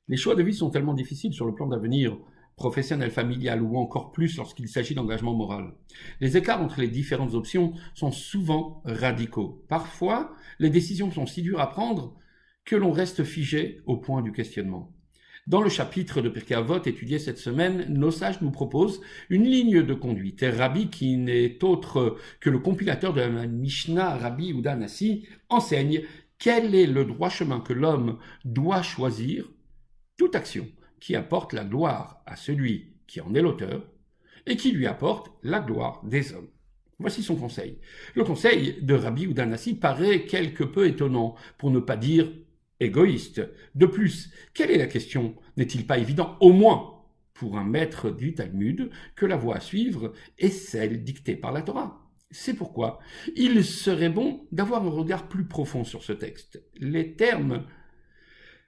Les choix de vie sont tellement difficiles sur le plan d'avenir professionnel, familial ou encore plus lorsqu'il s'agit d'engagement moral. Les écarts entre les différentes options sont souvent radicaux. Parfois, les décisions sont si dures à prendre que l'on reste figé au point du questionnement. Dans le chapitre de Pirkei Avot étudié cette semaine, nos sages nous proposent une ligne de conduite. Et Rabbi, qui n'est autre que le compilateur de la Mishnah, Rabbi Yehuda Hanassi, enseigne quel est le droit chemin que l'homme doit choisir. Toute action qui apporte la gloire à celui qui en est l'auteur et qui lui apporte la gloire des hommes. Voici son conseil. Le conseil de Rabbi Yehuda Hanassi paraît quelque peu étonnant, pour ne pas dire égoïste. De plus, quelle est la question? N'est-il pas évident, au moins pour un maître du Talmud, que la voie à suivre est celle dictée par la Torah? C'est pourquoi il serait bon d'avoir un regard plus profond sur ce texte. Les termes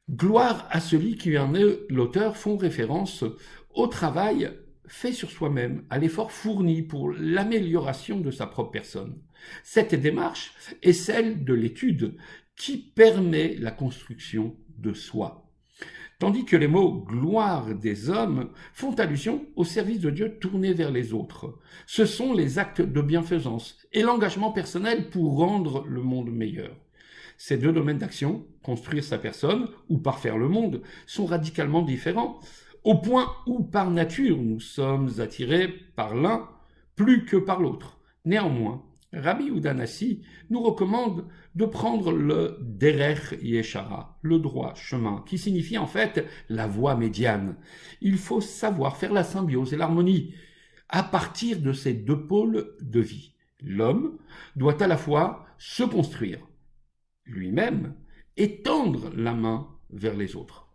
gloire à celui qui en est l'auteur font référence au travail fait sur soi-même, à l'effort fourni pour l'amélioration de sa propre personne. Cette démarche est celle de l'étude qui permet la construction de soi. Tandis que les mots gloire des hommes font allusion au service de Dieu tourné vers les autres. Ce sont les actes de bienfaisance et l'engagement personnel pour rendre le monde meilleur. Ces deux domaines d'action, construire sa personne ou parfaire le monde, sont radicalement différents, au point où par nature nous sommes attirés par l'un plus que par l'autre. Néanmoins, Rabbi Yehuda Hanassi nous recommande de prendre le Derech Yeshara, le droit chemin, qui signifie en fait la voie médiane. Il faut savoir faire la symbiose et l'harmonie à partir de ces deux pôles de vie. L'homme doit à la fois se construire lui-même et tendre la main vers les autres.